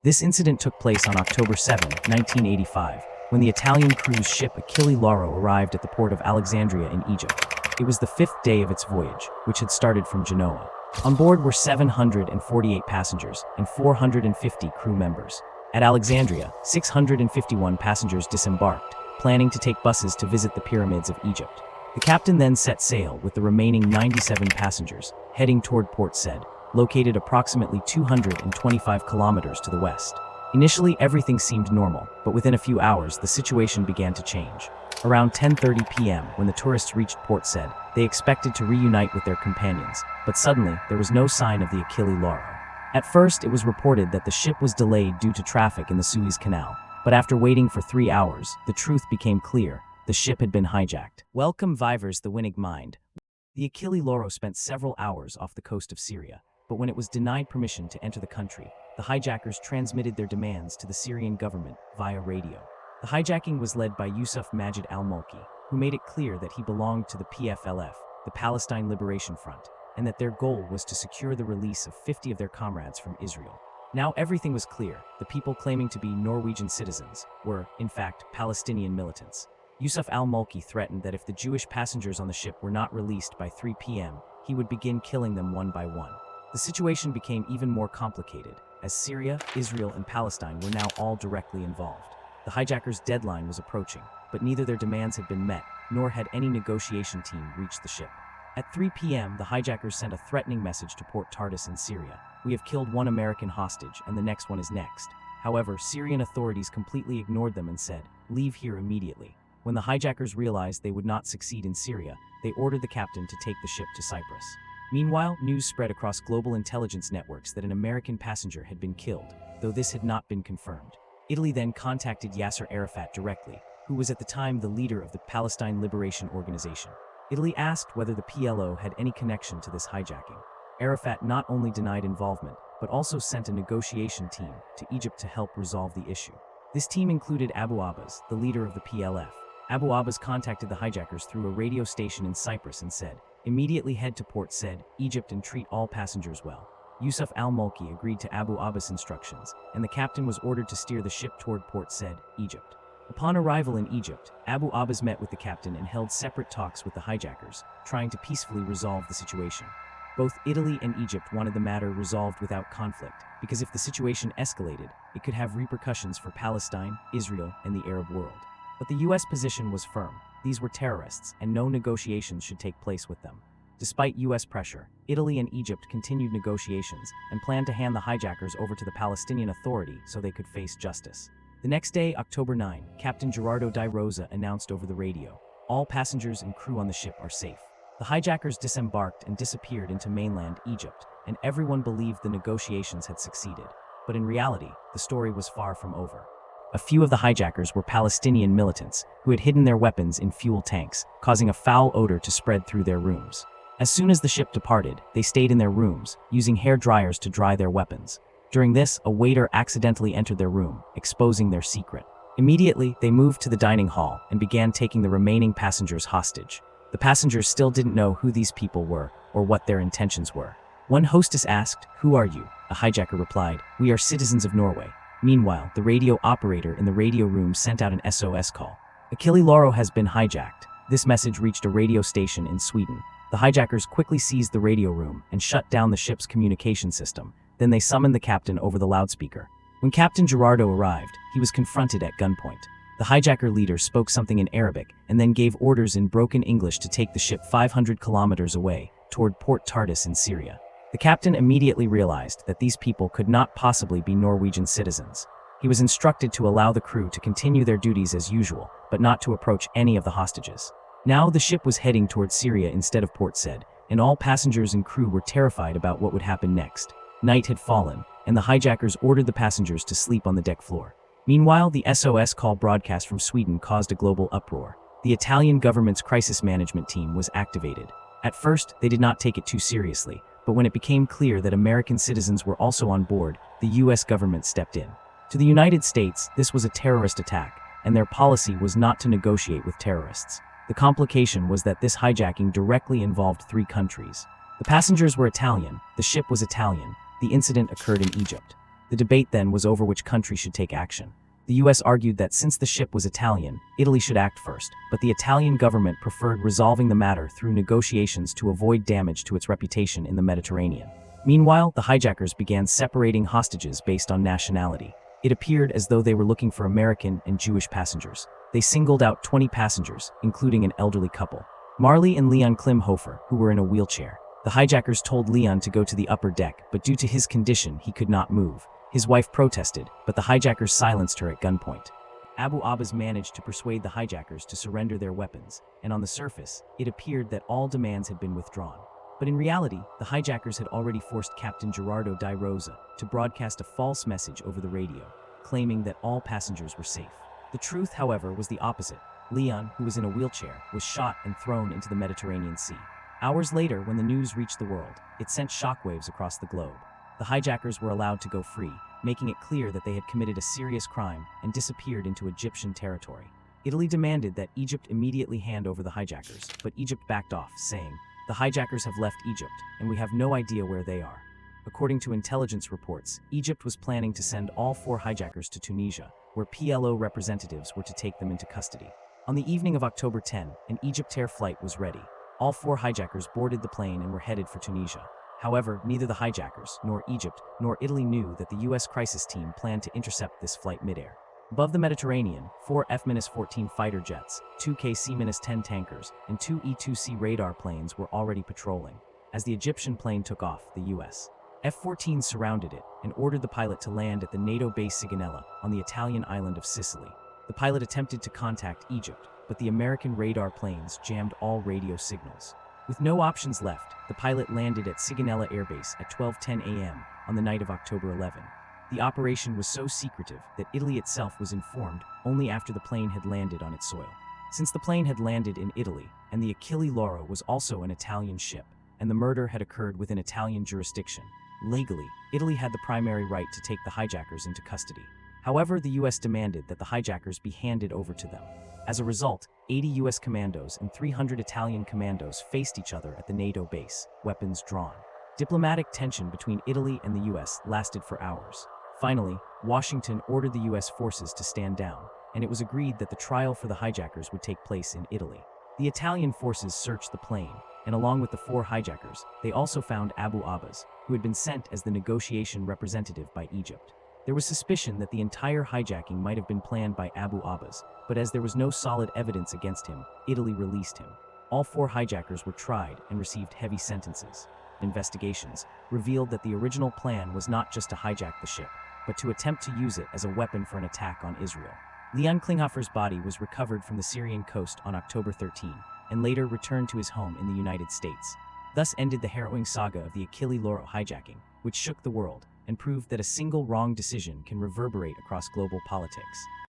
This incident took place on October 7, 1985, when the Italian cruise ship Achille Lauro arrived at the port of Alexandria in Egypt. It was the fifth day of its voyage, which had started from Genoa. On board were 748 passengers and 450 crew members. At Alexandria, 651 passengers disembarked, planning to take buses to visit the pyramids of Egypt. The captain then set sail with the remaining 97 passengers, heading toward Port Said, located approximately 225 kilometers to the west. Initially, everything seemed normal, but within a few hours, the situation began to change. Around 10:30 p.m., when the tourists reached Port Said, they expected to reunite with their companions, but suddenly, there was no sign of the Achille Lauro. At first, it was reported that the ship was delayed due to traffic in the Suez Canal, but after waiting for 3 hours, the truth became clear. The ship had been hijacked. Welcome Vivers the Winning Mind. The Achille Lauro spent several hours off the coast of Syria, but when it was denied permission to enter the country, the hijackers transmitted their demands to the Syrian government via radio. The hijacking was led by Yusuf Majid Al-Mulki, who made it clear that he belonged to the PFLF, the Palestine Liberation Front, and that their goal was to secure the release of 50 of their comrades from Israel. Now everything was clear. The people claiming to be Norwegian citizens were, in fact, Palestinian militants. Yusuf al-Mulki threatened that if the Jewish passengers on the ship were not released by 3 p.m., he would begin killing them one by one. The situation became even more complicated, as Syria, Israel, and Palestine were now all directly involved. The hijackers' deadline was approaching, but neither their demands had been met, nor had any negotiation team reached the ship. At 3 p.m., the hijackers sent a threatening message to Port Tartus in Syria. We have killed one American hostage, and the next one is next. However, Syrian authorities completely ignored them and said, "Leave here immediately." When the hijackers realized they would not succeed in Syria, they ordered the captain to take the ship to Cyprus. Meanwhile, news spread across global intelligence networks that an American passenger had been killed, though this had not been confirmed. Italy then contacted Yasser Arafat directly, who was at the time the leader of the Palestine Liberation Organization. Italy asked whether the PLO had any connection to this hijacking. Arafat not only denied involvement, but also sent a negotiation team to Egypt to help resolve the issue. This team included Abu Abbas, the leader of the PLF. Abu Abbas contacted the hijackers through a radio station in Cyprus and said, "Immediately head to Port Said, Egypt, and treat all passengers well." Yusuf al-Mulki agreed to Abu Abbas' instructions, and the captain was ordered to steer the ship toward Port Said, Egypt. Upon arrival in Egypt, Abu Abbas met with the captain and held separate talks with the hijackers, trying to peacefully resolve the situation. Both Italy and Egypt wanted the matter resolved without conflict, because if the situation escalated, it could have repercussions for Palestine, Israel, and the Arab world. But the US position was firm. These were terrorists, and no negotiations should take place with them. Despite US pressure, Italy and Egypt continued negotiations and planned to hand the hijackers over to the Palestinian Authority so they could face justice. The next day, October 9, Captain Gerardo Di Rosa announced over the radio, "All passengers and crew on the ship are safe." The hijackers disembarked and disappeared into mainland Egypt, and everyone believed the negotiations had succeeded. But in reality, the story was far from over. A few of the hijackers were Palestinian militants who had hidden their weapons in fuel tanks, causing a foul odor to spread through their rooms. As soon as the ship departed, they stayed in their rooms, using hair dryers to dry their weapons. During this, a waiter accidentally entered their room, exposing their secret. Immediately, they moved to the dining hall and began taking the remaining passengers hostage. The passengers still didn't know who these people were or what their intentions were. One hostess asked, "Who are you?" A hijacker replied, "We are citizens of Norway." Meanwhile, the radio operator in the radio room sent out an SOS call. "Achille Lauro has been hijacked." This message reached a radio station in Sweden. The hijackers quickly seized the radio room and shut down the ship's communication system. Then they summoned the captain over the loudspeaker. When Captain Gerardo arrived, he was confronted at gunpoint. The hijacker leader spoke something in Arabic and then gave orders in broken English to take the ship 500 kilometers away, toward Port Tartus in Syria. The captain immediately realized that these people could not possibly be Norwegian citizens. He was instructed to allow the crew to continue their duties as usual, but not to approach any of the hostages. Now the ship was heading toward Syria instead of Port Said, and all passengers and crew were terrified about what would happen next. Night had fallen, and the hijackers ordered the passengers to sleep on the deck floor. Meanwhile, the SOS call broadcast from Sweden caused a global uproar. The Italian government's crisis management team was activated. At first, they did not take it too seriously, but when it became clear that American citizens were also on board, the US government stepped in. To the United States, this was a terrorist attack, and their policy was not to negotiate with terrorists. The complication was that this hijacking directly involved 3 countries. The passengers were Italian, the ship was Italian, the incident occurred in Egypt. The debate then was over which country should take action. The US argued that since the ship was Italian, Italy should act first, but the Italian government preferred resolving the matter through negotiations to avoid damage to its reputation in the Mediterranean. Meanwhile, the hijackers began separating hostages based on nationality. It appeared as though they were looking for American and Jewish passengers. They singled out 20 passengers, including an elderly couple, Marley and Leon Klinghoffer, who were in a wheelchair. The hijackers told Leon to go to the upper deck, but due to his condition, he could not move. His wife protested, but the hijackers silenced her at gunpoint. Abu Abbas managed to persuade the hijackers to surrender their weapons, and on the surface, it appeared that all demands had been withdrawn. But in reality, the hijackers had already forced Captain Gerardo Di Rosa to broadcast a false message over the radio, claiming that all passengers were safe. The truth, however, was the opposite. Leon, who was in a wheelchair, was shot and thrown into the Mediterranean Sea. Hours later, when the news reached the world, it sent shockwaves across the globe. The hijackers were allowed to go free, making it clear that they had committed a serious crime and disappeared into Egyptian territory. Italy demanded that Egypt immediately hand over the hijackers, but Egypt backed off, saying, "The hijackers have left Egypt, and we have no idea where they are." According to intelligence reports, Egypt was planning to send all 4 hijackers to Tunisia, where PLO representatives were to take them into custody. On the evening of October 10, an Egyptair flight was ready. All 4 hijackers boarded the plane and were headed for Tunisia. However, neither the hijackers, nor Egypt, nor Italy knew that the US crisis team planned to intercept this flight midair. Above the Mediterranean, 4 F-14 fighter jets, 2 KC-10 tankers, and 2 E-2C radar planes were already patrolling. As the Egyptian plane took off, the US F-14 surrounded it and ordered the pilot to land at the NATO base Sigonella on the Italian island of Sicily. The pilot attempted to contact Egypt, but the American radar planes jammed all radio signals. With no options left, the pilot landed at Sigonella Air Base at 12:10 a.m. on the night of October 11. The operation was so secretive that Italy itself was informed only after the plane had landed on its soil. Since the plane had landed in Italy, and the Achille Lauro was also an Italian ship, and the murder had occurred within Italian jurisdiction, legally, Italy had the primary right to take the hijackers into custody. However, the US demanded that the hijackers be handed over to them. As a result, 80 US commandos and 300 Italian commandos faced each other at the NATO base, weapons drawn. Diplomatic tension between Italy and the US lasted for hours. Finally, Washington ordered the US forces to stand down, and it was agreed that the trial for the hijackers would take place in Italy. The Italian forces searched the plane, and along with the 4 hijackers, they also found Abu Abbas, who had been sent as the negotiation representative by Egypt. There was suspicion that the entire hijacking might have been planned by Abu Abbas, but as there was no solid evidence against him, Italy released him. All 4 hijackers were tried and received heavy sentences. Investigations revealed that the original plan was not just to hijack the ship, but to attempt to use it as a weapon for an attack on Israel. Leon Klinghoffer's body was recovered from the Syrian coast on October 13, and later returned to his home in the United States. Thus ended the harrowing saga of the Achille Lauro hijacking, which shook the world and proved that a single wrong decision can reverberate across global politics.